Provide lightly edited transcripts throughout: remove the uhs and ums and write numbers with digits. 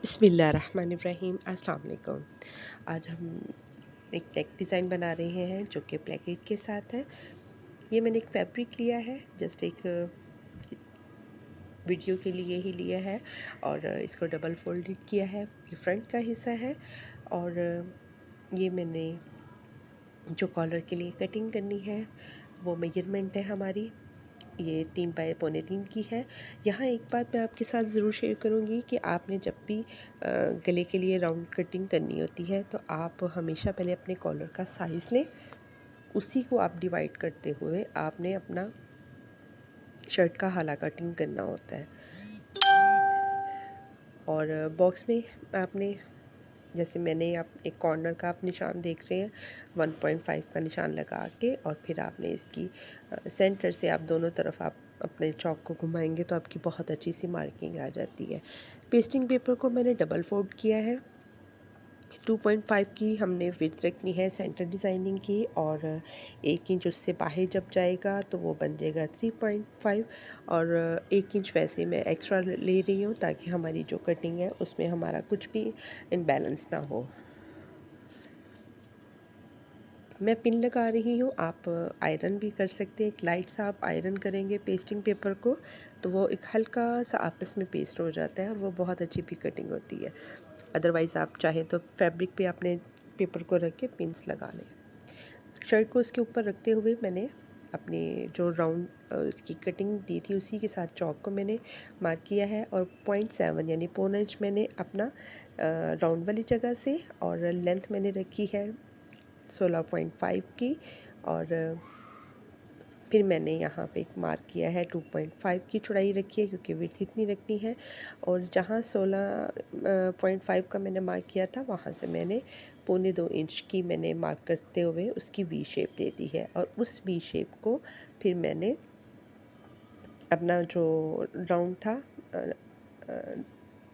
बिस्मिल्लाहिर्रहमानिर्रहीम। अस्सलाम वालेकुम। आज हम एक नेक डिज़ाइन बना रहे हैं जो कि प्लेकेट के साथ है। ये मैंने एक फैब्रिक लिया है, जस्ट एक वीडियो के लिए ही लिया है और इसको डबल फोल्डेड किया है। ये फ्रंट का हिस्सा है और ये मैंने जो कॉलर के लिए कटिंग करनी है वो मेजरमेंट है हमारी, ये 3 बाय पौने 3 की है। यहाँ एक बात मैं आपके साथ ज़रूर शेयर करूँगी कि आपने जब भी गले के लिए राउंड कटिंग करनी होती है तो आप हमेशा पहले अपने कॉलर का साइज़ लें, उसी को आप डिवाइड करते हुए आपने अपना शर्ट का हाला कटिंग करना होता है। और बॉक्स में आपने, जैसे मैंने आप एक कॉर्नर का आप निशान देख रहे हैं, 1.5 का निशान लगा के और फिर आपने इसकी सेंटर से आप दोनों तरफ आप अपने चॉक को घुमाएंगे तो आपकी बहुत अच्छी सी मार्किंग आ जाती है। पेस्टिंग पेपर को मैंने डबल फोल्ड किया है। 2.5 की हमने विड्थ रखनी है सेंटर डिज़ाइनिंग की, और 1 इंच उससे बाहर जब जाएगा तो वो बन जाएगा 3.5, और 1 इंच वैसे मैं एक्स्ट्रा ले रही हूँ ताकि हमारी जो कटिंग है उसमें हमारा कुछ भी इनबैलेंस ना हो। मैं पिन लगा रही हूँ, आप आयरन भी कर सकते हैं। एक लाइट सा आप आयरन करेंगे पेस्टिंग पेपर को तो वो एक हल्का सा आपस में पेस्ट हो जाता है और वो बहुत अच्छी भी कटिंग होती है। अदरवाइज़ आप चाहें तो फैब्रिक पे अपने पेपर को रख के पिन्स लगा लें। शर्ट को उसके ऊपर रखते हुए मैंने अपने जो राउंड उसकी कटिंग दी थी उसी के साथ चौक को मैंने मार्क किया है, और 0.7 यानी पौना इंच मैंने अपना राउंड वाली जगह से, और लेंथ मैंने रखी है 16.5 की, और फिर मैंने यहाँ पे एक मार्क किया है 2.5 की चौड़ाई रखी है क्योंकि विड्थ इतनी रखनी है। और जहाँ 16.5 का मैंने मार्क किया था वहाँ से मैंने पौने 2 इंच की मैंने मार्क करते हुए उसकी वी शेप दे दी है, और उस वी शेप को फिर मैंने अपना जो राउंड था,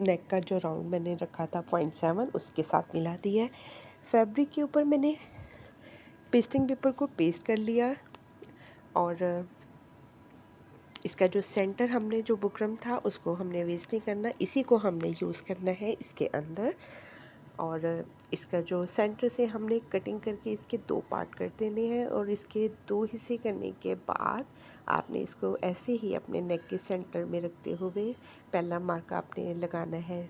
नेक का जो राउंड मैंने रखा था 0.7 उसके साथ मिला दिया है। फैब्रिक के ऊपर मैंने पेस्टिंग पेपर को पेस्ट कर लिया, और इसका जो सेंटर हमने जो बुकरम था उसको हमने वेस्ट नहीं करना, इसी को हमने यूज़ करना है इसके अंदर। और इसका जो सेंटर से हमने कटिंग करके इसके 2 पार्ट कर देने हैं, और इसके 2 हिस्से करने के बाद आपने इसको ऐसे ही अपने नेक के सेंटर में रखते हुए पहला मार्क आपने लगाना है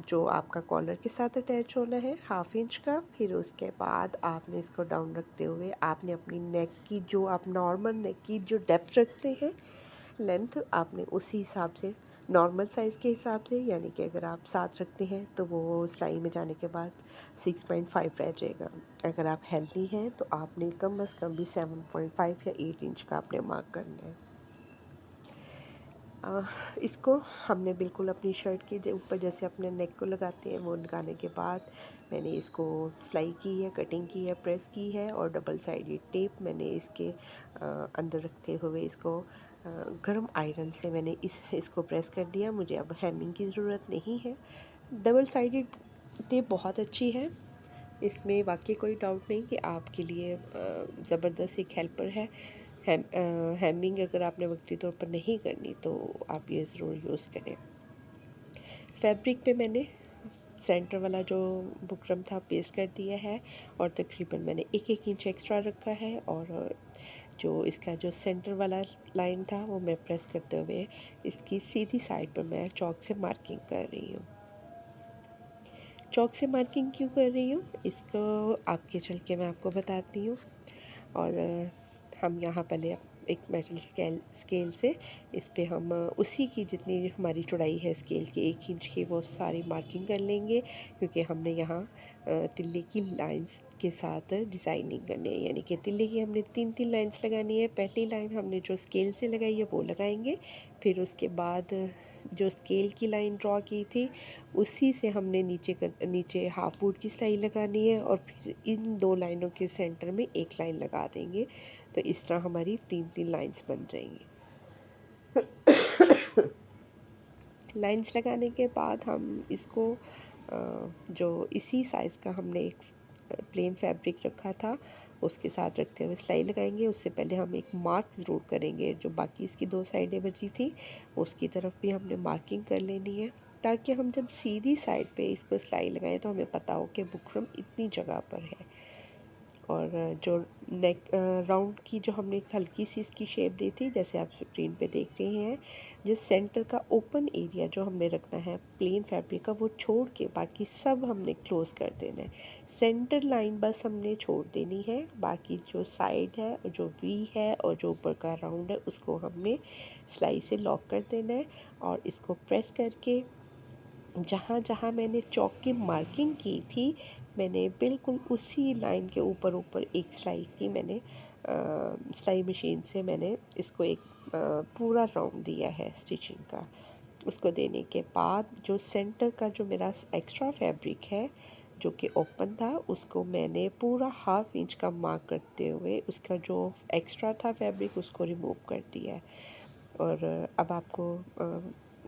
जो आपका कॉलर के साथ अटैच होना है 1/2 इंच का। फिर उसके बाद आपने इसको डाउन रखते हुए आपने अपनी नेक की जो आप नॉर्मल नेक की जो डेप्थ रखते हैं लेंथ, आपने उसी हिसाब से नॉर्मल साइज़ के हिसाब से, यानी कि अगर आप 7 रखते हैं तो वो सिलाई में जाने के बाद 6.5 रह जाएगा। अगर आप हेल्दी हैं तो आपने कम से कम भी 7.5 या 8 इंच का आपने मार्क करना है। इसको हमने बिल्कुल अपनी शर्ट के ऊपर जैसे अपने नेक को लगाते हैं वो लगाने के बाद मैंने इसको सिलाई की है, कटिंग की है, प्रेस की है, और डबल साइडेड टेप मैंने इसके अंदर रखते हुए इसको गर्म आयरन से मैंने इसको प्रेस कर दिया। मुझे अब हेमिंग की ज़रूरत नहीं है। डबल साइडेड टेप बहुत अच्छी है, इसमें वाकई कोई डाउट नहीं कि आपके लिए ज़बरदस्त एक हेल्पर है। हेमिंग अगर आपने वक्ती तौर पर नहीं करनी तो आप ये ज़रूर यूज़ करें। फैब्रिक पे मैंने सेंटर वाला जो बुकरम था पेस्ट कर दिया है, और तकरीबन मैंने 1-1 इंच एक्स्ट्रा रखा है, और जो इसका जो सेंटर वाला लाइन था वो मैं प्रेस करते हुए इसकी सीधी साइड पर मैं चॉक से मार्किंग कर रही हूँ। चॉक से मार्किंग क्यों कर रही हूँ इसको आपके चल के मैं आपको बताती हूँ। और हम यहाँ पहले एक मेटल स्केल से इस पे हम उसी की जितनी हमारी चौड़ाई है स्केल की 1 इंच की वो सारी मार्किंग कर लेंगे, क्योंकि हमने यहाँ तिल्ले की लाइंस के साथ डिज़ाइनिंग करनी है। यानी कि तिल्ले की हमने 3-3 लाइंस लगानी है। पहली लाइन हमने जो स्केल से लगाई है वो लगाएंगे, फिर उसके बाद जो स्केल की लाइन ड्रॉ की थी उसी से हमने नीचे हाफ बूट की सिलाई लगानी है, और फिर इन 2 लाइनों के सेंटर में एक लाइन लगा देंगे। तो इस तरह हमारी 3-3 लाइंस बन जाएंगी। लाइंस लगाने के बाद हम इसको जो इसी साइज़ का हमने एक प्लेन फैब्रिक रखा था उसके साथ रखते हुए सिलाई लगाएंगे। उससे पहले हम एक मार्क ज़रूर करेंगे, जो बाकी इसकी 2 साइडें बची थी उसकी तरफ भी हमने मार्किंग कर लेनी है। ताकि हम जब सीधी साइड पे इसको सिलाई लगाएं तो हमें पता हो कि बुकरम इतनी जगह पर है। और जो नेक राउंड की जो हमने हल्की सी इसकी शेप दी थी, जैसे आप स्क्रीन पे देख रहे हैं, जिस सेंटर का ओपन एरिया जो हमने रखना है प्लेन फैब्रिक का, वो छोड़ के बाकी सब हमने क्लोज कर देना है। सेंटर लाइन बस हमने छोड़ देनी है, बाकी जो साइड है और जो वी है और जो ऊपर का राउंड है उसको हमने सिलाई से लॉक कर देना है। और इसको प्रेस करके जहाँ जहाँ मैंने चौक की मार्किंग की थी, मैंने बिल्कुल उसी लाइन के ऊपर ऊपर एक सिलाई की। मैंने सिलाई मशीन से मैंने इसको एक पूरा राउंड दिया है स्टिचिंग का। उसको देने के बाद जो सेंटर का जो मेरा एक्स्ट्रा फैब्रिक है जो कि ओपन था, उसको मैंने पूरा हाफ इंच का मार्क करते हुए उसका जो एक्स्ट्रा था फैब्रिक उसको रिमूव कर दिया है। और अब आपको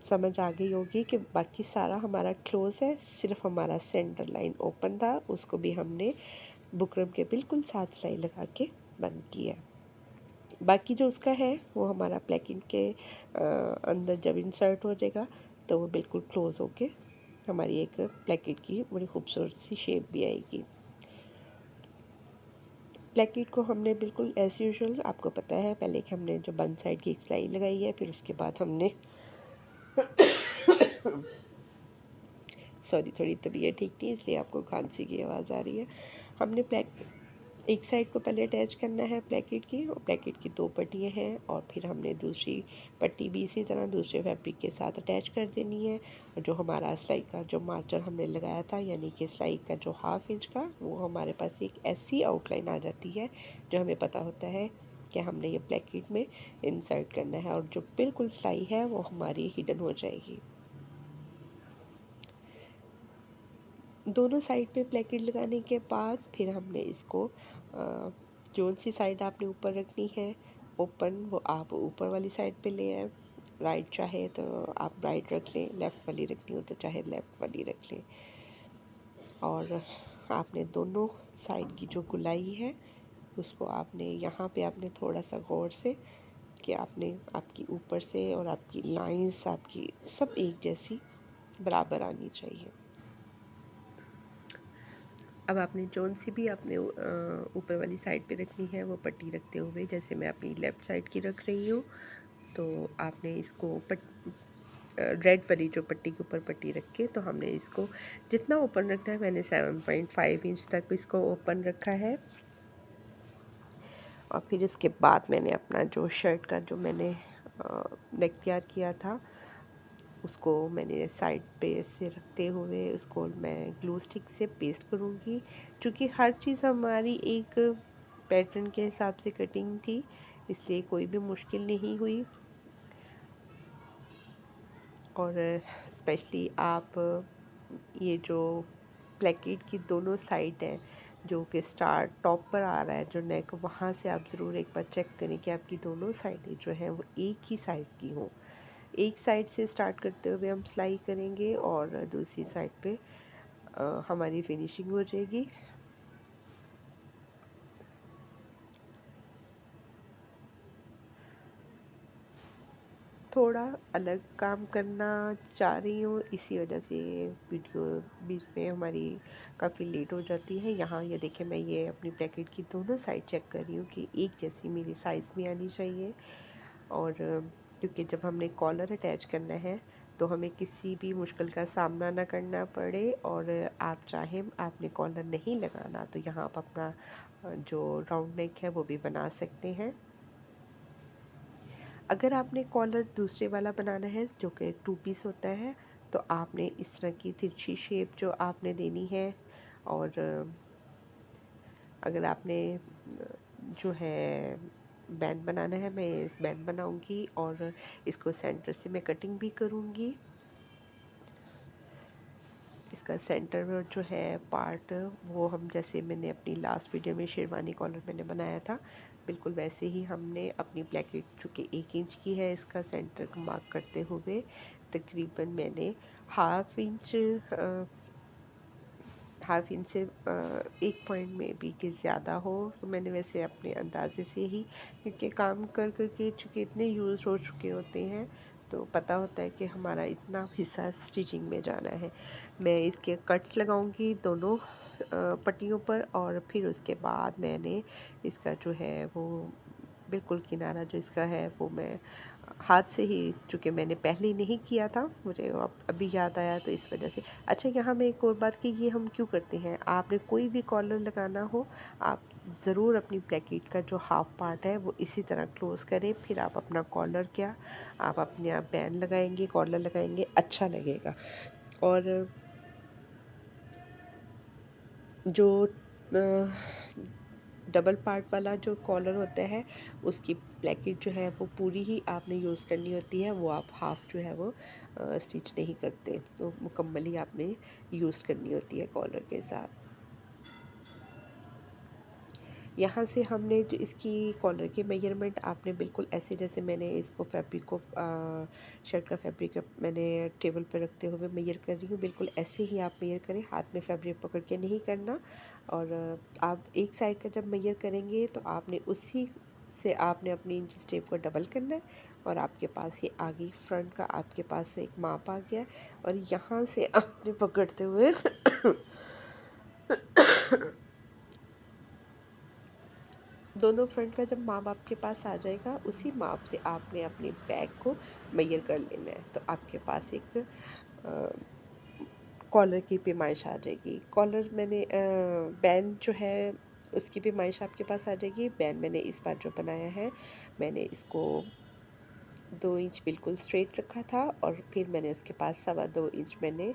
समझ आ गई होगी कि बाकी सारा हमारा क्लोज है, सिर्फ हमारा सेंटर लाइन ओपन था, उसको भी हमने बुकरम के बिल्कुल साथ सिलाई लगा के बंद किया। बाकी जो उसका है वो हमारा प्लेकिंग के अंदर जब इंसर्ट हो जाएगा तो वो बिल्कुल क्लोज होके हमारी एक प्लेकेट की बड़ी खूबसूरत सी शेप भी आएगी। प्लेकेट को हमने बिल्कुल एज़ यूजुअल, आपको पता है, पहले कि हमने जो बंद साइड की एक सिलाई लगाई है, फिर उसके बाद हमने सॉरी, थोड़ी तबीयत ठीक नहीं इसलिए आपको खांसी की आवाज़ आ रही है। हमने एक साइड को पहले अटैच करना है प्लेकेट की, और प्लेकेट की 2 पट्टियाँ हैं, और फिर हमने दूसरी पट्टी भी इसी तरह दूसरे फैब्रिक के साथ अटैच कर देनी है। और जो हमारा सिलाई का जो मार्जिन हमने लगाया था, यानी कि सिलाई का जो हाफ इंच का, वो हमारे पास एक ऐसी आउटलाइन आ जाती है जो हमें पता होता है कि हमने ये प्लेकेट में इंसर्ट करना है, और जो बिल्कुल सिलाई है वो हमारी हिडन हो जाएगी। दोनों साइड पे प्लेकेट लगाने के बाद फिर हमने इसको जो सी साइड आपने ऊपर रखनी है ओपन, वो आप ऊपर वाली साइड पे ले आए। राइट चाहे तो आप राइट रख लें, लेफ़्ट वाली रखनी हो तो चाहे लेफ़्ट वाली रख लें। और आपने दोनों साइड की जो गुलाई है उसको आपने यहाँ पे आपने थोड़ा सा गौर से कि आपने आपकी ऊपर से और आपकी लाइंस आपकी सब एक जैसी बराबर आनी चाहिए। अब आपने जौन सी भी आपने ऊपर वाली साइड पे रखनी है वो पट्टी रखते हुए, जैसे मैं अपनी लेफ़्ट साइड की रख रही हूँ, तो आपने इसको रेड वाली जो पट्टी के ऊपर पट्टी रख के, तो हमने इसको जितना ओपन रखना है, मैंने 7.5 इंच तक इसको ओपन रखा है। और फिर इसके बाद मैंने अपना जो शर्ट का जो मैंने नेक तैयार किया था उसको मैंने साइड पे से रखते हुए उसको मैं ग्लू स्टिक से पेस्ट करूँगी। क्योंकि हर चीज़ हमारी एक पैटर्न के हिसाब से कटिंग थी, इसलिए कोई भी मुश्किल नहीं हुई। और स्पेशली आप ये जो प्लेकेट की दोनों साइड है, जो कि स्टार्ट टॉप पर आ रहा है जो नेक, वहाँ से आप ज़रूर एक बार चेक करें कि आपकी दोनों साइडें जो हैं वो एक ही साइज़ की हों। एक साइड से स्टार्ट करते हुए हम सिलाई करेंगे और दूसरी साइड पे हमारी फिनिशिंग हो जाएगी। थोड़ा अलग काम करना चाह रही हूँ, इसी वजह से वीडियो बीच में हमारी काफ़ी लेट हो जाती है। यहाँ ये देखिए, मैं ये अपनी ब्रैकेट की दोनों साइड चेक कर रही हूँ कि एक जैसी मेरी साइज़ भी आनी चाहिए। और क्योंकि जब हमने कॉलर अटैच करना है तो हमें किसी भी मुश्किल का सामना ना करना पड़े, और आप चाहें आपने कॉलर नहीं लगाना तो यहाँ आप अपना जो राउंड नेक है वो भी बना सकते हैं। अगर आपने कॉलर दूसरे वाला बनाना है जो कि 2 पीस होता है, तो आपने इस तरह की तिरछी शेप जो आपने देनी है। और अगर आपने जो है बैंड बनाना है, मैं बैंड बनाऊंगी और इसको सेंटर से मैं कटिंग भी करूंगी। इसका सेंटर में जो है पार्ट, वो हम जैसे मैंने अपनी लास्ट वीडियो में शेरवानी कॉलर मैंने बनाया था, बिल्कुल वैसे ही हमने अपनी प्लेकेट जो कि 1 इंच की है, इसका सेंटर को मार्क करते हुए तकरीबन मैंने हाफ इंच से 1 पॉइंट में भी कि ज़्यादा हो, तो मैंने वैसे अपने अंदाजे से ही, क्योंकि काम कर कर के चूँकि इतने यूज़ हो चुके होते हैं तो पता होता है कि हमारा इतना हिस्सा स्टिचिंग में जाना है। मैं इसके कट्स लगाऊंगी दोनों पट्टियों पर, और फिर उसके बाद मैंने इसका जो है वो बिल्कुल किनारा जो इसका है वो मैं हाथ से ही, चूँकि मैंने पहले ही नहीं किया था, मुझे अब अभी याद आया तो इस वजह से। अच्छा, यहाँ मैं एक और बात कि ये हम क्यों करते हैं, आपने कोई भी कॉलर लगाना हो, आप ज़रूर अपनी ब्लैकेट का जो हाफ पार्ट है वो इसी तरह क्लोज़ करें, फिर आप अपना कॉलर क्या, आप अपने आप बैंड लगाएंगे, कॉलर लगाएंगे, अच्छा लगेगा। और जो डबल पार्ट वाला जो कॉलर होता है उसकी ब्लैकेट जो है वो पूरी ही आपने यूज़ करनी होती है, वो आप हाफ जो है वो स्टिच नहीं करते, तो मुकम्मल ही आपने यूज़ करनी होती है कॉलर के साथ। यहाँ से हमने जो इसकी कॉलर की मेजरमेंट आपने बिल्कुल ऐसे जैसे मैंने इसको फैब्रिक को शर्ट का फैब्रिक मैंने टेबल पर रखते हुए मेजर कर रही हूँ, बिल्कुल ऐसे ही आप मेजर करें, हाथ में फैब्रिक पकड़ के नहीं करना। और आप एक साइड का जब मेजर करेंगे तो आपने उसी से आपने अपनी इंच टेप को डबल करना है, और आपके पास ये आगे फ्रंट का आपके पास से एक माप आ गया, और यहाँ से आपने पकड़ते हुए दोनों फ्रंट का जब माप आपके पास आ जाएगा, उसी माप से आपने अपने बैग को मेजर कर लेना है, तो आपके पास एक कॉलर की पैमाइश आ जाएगी। कॉलर मैंने बैंड जो है उसकी पैमाइश आपके पास आ जाएगी। बैंड मैंने इस बार जो बनाया है, मैंने इसको 2 इंच बिल्कुल स्ट्रेट रखा था, और फिर मैंने उसके पास 2.25 इंच मैंने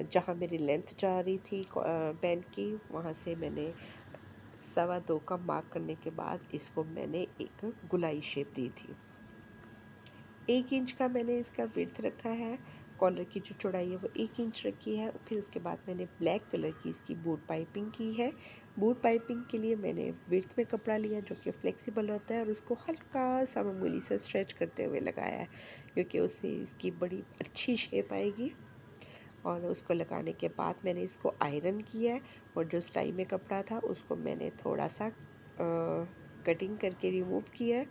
जहाँ मेरी लेंथ जा रही थी बैंड की, वहाँ से मैंने 2.25 का मार्क करने के बाद इसको मैंने एक गुलाई शेप दी थी। 1 इंच का मैंने इसका विड्थ रखा है, कॉलर की जो चौड़ाई है वो 1 इंच रखी है। फिर उसके बाद मैंने ब्लैक कलर की इसकी बूट पाइपिंग की है। बूट पाइपिंग के लिए मैंने विड्थ में कपड़ा लिया जो कि फ्लेक्सिबल होता है, और उसको हल्का सा मामूली से स्ट्रेच करते हुए लगाया है, क्योंकि उससे इसकी बड़ी अच्छी शेप आएगी। और उसको लगाने के बाद मैंने इसको आयरन किया है, और जो सिलाई में कपड़ा था उसको मैंने थोड़ा सा कटिंग करके रिमूव किया है,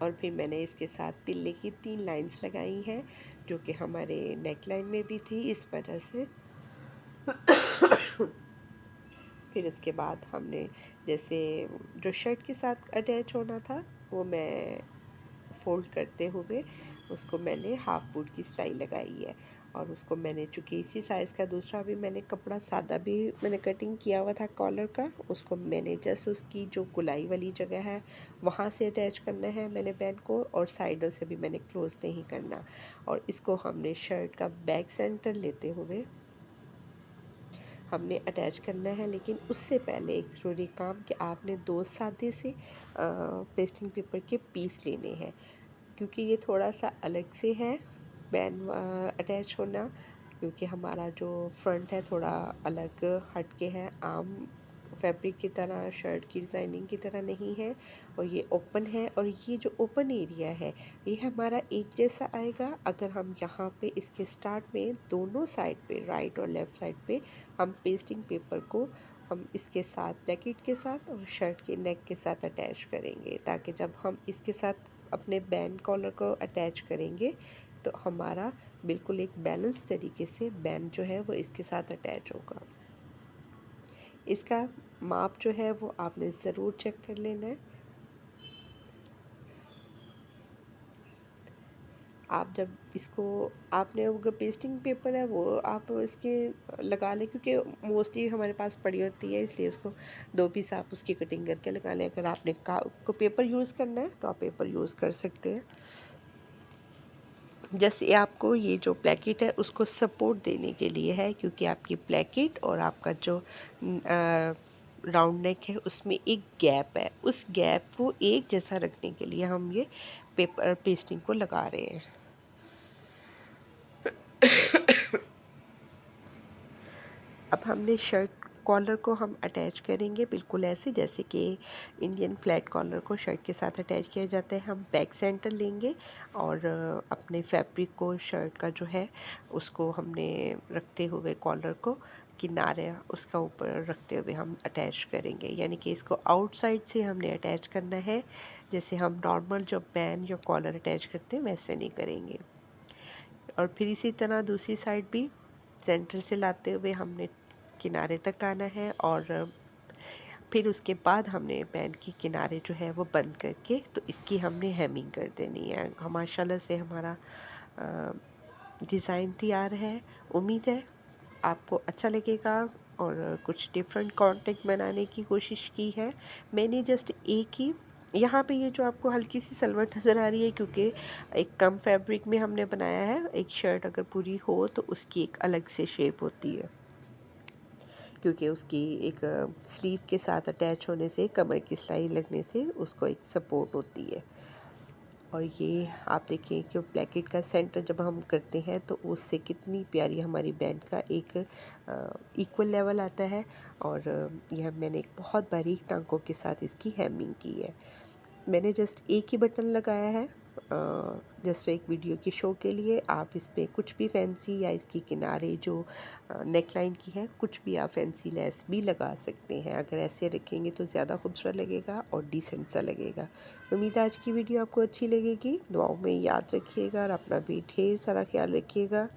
और फिर मैंने इसके साथ तिल्ले की 3 लाइंस लगाई हैं, जो कि हमारे नेक लाइन में भी थी, इस वजह से। फिर उसके बाद हमने जैसे जो शर्ट के साथ अटैच होना था वो मैं फोल्ड करते हुए उसको मैंने हाफ बूट की सिलाई लगाई है, और उसको मैंने चूँकि इसी साइज़ का दूसरा भी मैंने कपड़ा सादा भी मैंने कटिंग किया हुआ था कॉलर का, उसको मैंने जस्ट उसकी जो गुलाई वाली जगह है वहाँ से अटैच करना है मैंने बैंड को, और साइडों से भी मैंने क्लोज नहीं करना। और इसको हमने शर्ट का बैक सेंटर लेते हुए हमने अटैच करना है, लेकिन उससे पहले एक ज़रूरी काम कि आपने 2 सादे से पेस्टिंग पेपर के पीस लेने हैं, क्योंकि ये थोड़ा सा अलग से है बैन अटैच होना, क्योंकि हमारा जो फ्रंट है थोड़ा अलग हट के है, आम फैब्रिक की तरह शर्ट की डिज़ाइनिंग की तरह नहीं है, और ये ओपन है। और ये जो ओपन एरिया है ये हमारा एक जैसा आएगा अगर हम यहाँ पे इसके स्टार्ट में दोनों साइड पे, राइट और लेफ़्ट साइड पे, हम पेस्टिंग पेपर को हम इसके साथ ब्लैकेट के साथ और शर्ट के नेक के साथ अटैच करेंगे, ताकि जब हम इसके साथ अपने बैंड कॉलर को अटैच करेंगे तो हमारा बिल्कुल एक बैलेंस तरीके से बैंड जो है वो इसके साथ अटैच होगा। इसका माप जो है वो आपने ज़रूर चेक कर लेना है। आप जब इसको आपने अगर पेस्टिंग पेपर है वो आप इसके लगा लें, क्योंकि मोस्टली हमारे पास पड़ी होती है, इसलिए उसको 2 पीस आप उसकी कटिंग करके लगा लें। अगर आपने को पेपर यूज़ करना है तो आप पेपर यूज़ कर सकते हैं। जैसे आपको ये जो ब्लैकेट है उसको सपोर्ट देने के लिए है, क्योंकि आपकी ब्लैकेट और आपका जो राउंड नेक है उसमें एक गैप है, उस गैप को एक जैसा रखने के लिए हम ये पेपर पेस्टिंग को लगा रहे हैं। अब हमने शर्ट कॉलर को हम अटैच करेंगे बिल्कुल ऐसे जैसे कि इंडियन फ्लैट कॉलर को शर्ट के साथ अटैच किया जाता है। हम बैक सेंटर लेंगे और अपने फैब्रिक को शर्ट का जो है उसको हमने रखते हुए कॉलर को किनारे उसका ऊपर रखते हुए हम अटैच करेंगे, यानी कि इसको आउटसाइड से हमने अटैच करना है। जैसे हम नॉर्मल जो बैन या कॉलर अटैच करते हैं वैसे नहीं करेंगे। और फिर इसी तरह दूसरी साइड भी सेंटर से लाते हुए हमने किनारे तक आना है और फिर उसके बाद हमने पैन की किनारे जो है वो बंद करके तो इसकी हमने हेमिंग कर देनी है। माशाल्लाह से हमारा डिज़ाइन तैयार है। उम्मीद है आपको अच्छा लगेगा और कुछ डिफरेंट कंटेंट बनाने की कोशिश की है मैंने। जस्ट एक ही यहाँ पे ये जो आपको हल्की सी सलवट नज़र आ रही है क्योंकि एक कम फैब्रिक में हमने बनाया है। एक शर्ट अगर पूरी हो तो उसकी एक अलग से शेप होती है, क्योंकि उसकी एक स्लीव के साथ अटैच होने से कमर की सिलाई लगने से उसको एक सपोर्ट होती है। और ये आप देखिए कि ब्लैकेट का सेंटर जब हम करते हैं तो उससे कितनी प्यारी हमारी बैंड का एक इक्वल लेवल आता है। और यह मैंने एक बहुत बारीक टांकों के साथ इसकी हेमिंग की है। मैंने जस्ट एक ही बटन लगाया है जस्ट एक वीडियो की शो के लिए। आप इस पर कुछ भी फैंसी या इसकी किनारे जो नेक लाइन की है कुछ भी आप फैंसी लेस भी लगा सकते हैं। अगर ऐसे रखेंगे तो ज़्यादा खूबसूरत लगेगा और डिसेंट सा लगेगा। उम्मीद है आज की वीडियो आपको अच्छी लगेगी। दुआओं में याद रखिएगा और अपना भी ढेर सारा ख्याल रखिएगा।